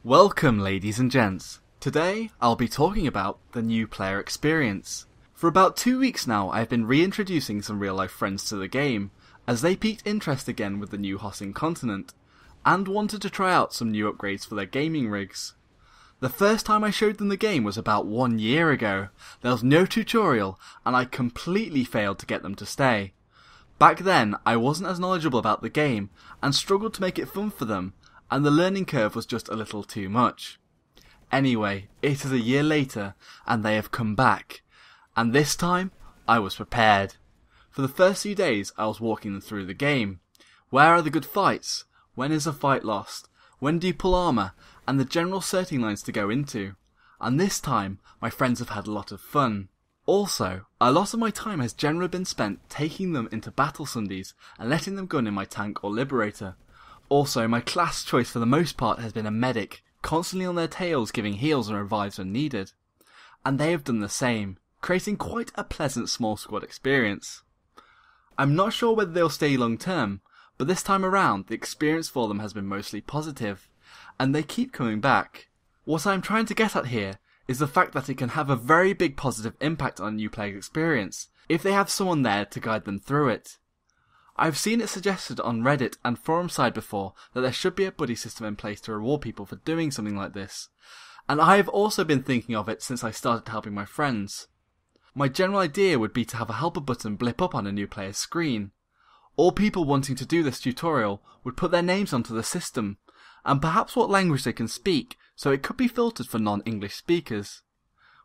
Welcome ladies and gents. Today I'll be talking about the new player experience. For about 2 weeks now I've been reintroducing some real life friends to the game, as they piqued interest again with the new Hossing continent, and wanted to try out some new upgrades for their gaming rigs. The first time I showed them the game was about 1 year ago. There was no tutorial and I completely failed to get them to stay. Back then I wasn't as knowledgeable about the game and struggled to make it fun for them, and the learning curve was just a little too much. Anyway, it is a year later and they have come back, and this time I was prepared. For the first few days I was walking them through the game. Where are the good fights? When is a fight lost? When do you pull armour? And the general starting lines to go into. And this time my friends have had a lot of fun. Also, a lot of my time has generally been spent taking them into battle Sundays and letting them gun in my tank or liberator. Also, my class choice for the most part has been a medic, constantly on their tails giving heals and revives when needed. And they have done the same, creating quite a pleasant small squad experience. I'm not sure whether they'll stay long term, but this time around the experience for them has been mostly positive, and they keep coming back. What I'm trying to get at here is the fact that it can have a very big positive impact on a new player's experience, if they have someone there to guide them through it. I've seen it suggested on Reddit and Forumside before that there should be a buddy system in place to reward people for doing something like this, and I have also been thinking of it since I started helping my friends. My general idea would be to have a helper button blip up on a new player's screen. All people wanting to do this tutorial would put their names onto the system, and perhaps what language they can speak, so it could be filtered for non-English speakers.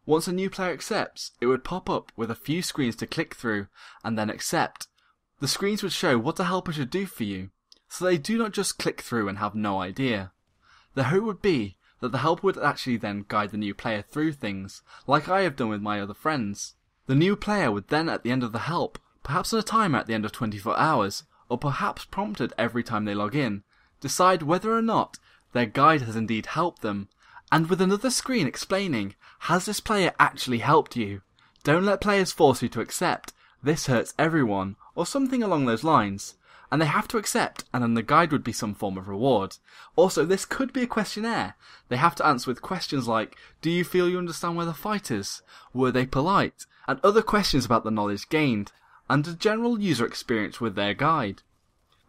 Once a new player accepts, it would pop up with a few screens to click through, and then accept. The screens would show what the helper should do for you, so they do not just click through and have no idea. The hope would be that the helper would actually then guide the new player through things, like I have done with my other friends. The new player would then at the end of the help, perhaps on a timer at the end of 24 hours, or perhaps prompted every time they log in, decide whether or not their guide has indeed helped them, and with another screen explaining, has this player actually helped you? Don't let players force you to accept, this hurts everyone, or something along those lines, and they have to accept, and then the guide would be some form of reward. Also, this could be a questionnaire. They have to answer with questions like, do you feel you understand where the fight is? Were they polite? And other questions about the knowledge gained, and a general user experience with their guide.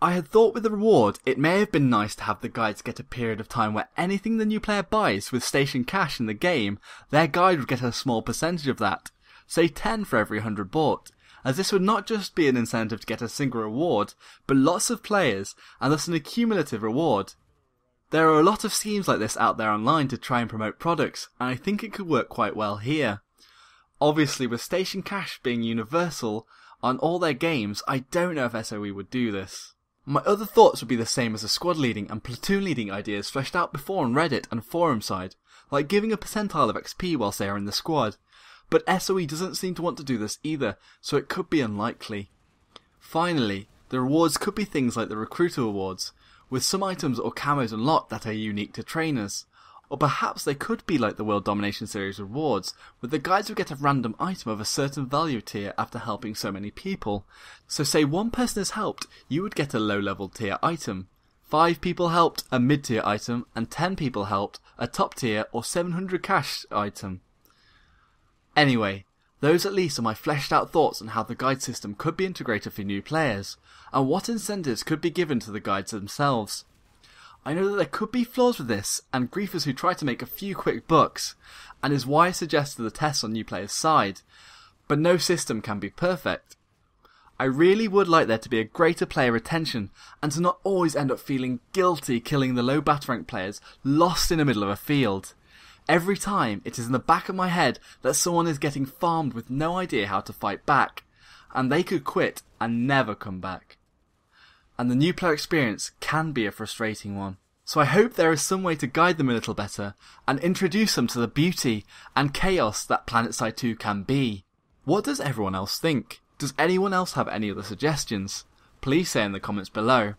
I had thought with the reward, it may have been nice to have the guides get a period of time where anything the new player buys with station cash in the game, their guide would get a small percentage of that, say 10 for every 100 bought, as this would not just be an incentive to get a single reward, but lots of players, and thus an accumulative reward. There are a lot of schemes like this out there online to try and promote products, and I think it could work quite well here. Obviously, with station cash being universal on all their games, I don't know if SOE would do this. My other thoughts would be the same as the squad leading and platoon leading ideas fleshed out before on Reddit and Forumside, like giving a percentile of XP whilst they are in the squad. But SOE doesn't seem to want to do this either, so it could be unlikely. Finally, the rewards could be things like the recruiter awards, with some items or camos unlocked that are unique to trainers. Or perhaps they could be like the World Domination Series rewards, where the guides would get a random item of a certain value tier after helping so many people. So say one person is helped, you would get a low level tier item. 5 people helped, a mid tier item, and 10 people helped, a top tier or 700 cash item. Anyway, those at least are my fleshed out thoughts on how the guide system could be integrated for new players, and what incentives could be given to the guides themselves. I know that there could be flaws with this, and griefers who try to make a few quick bucks, and is why I suggested the tests on new players' side, but no system can be perfect. I really would like there to be a greater player retention, and to not always end up feeling guilty killing the low battle rank players lost in the middle of a field. Every time it is in the back of my head that someone is getting farmed with no idea how to fight back, and they could quit and never come back. And the new player experience can be a frustrating one. So I hope there is some way to guide them a little better, and introduce them to the beauty and chaos that Planetside 2 can be. What does everyone else think? Does anyone else have any other suggestions? Please say in the comments below.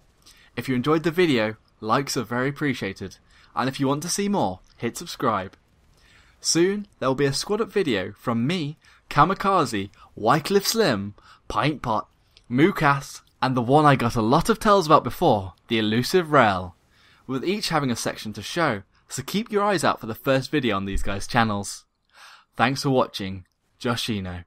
If you enjoyed the video, likes are very appreciated, and if you want to see more, hit subscribe. Soon there will be a squad up video from me, Kamikaze, Wycliffe Slim, Pint Pot, Moocast, and the one I got a lot of tells about before, the elusive Rel, with each having a section to show, so keep your eyes out for the first video on these guys' channels. Thanks for watching, Joshino.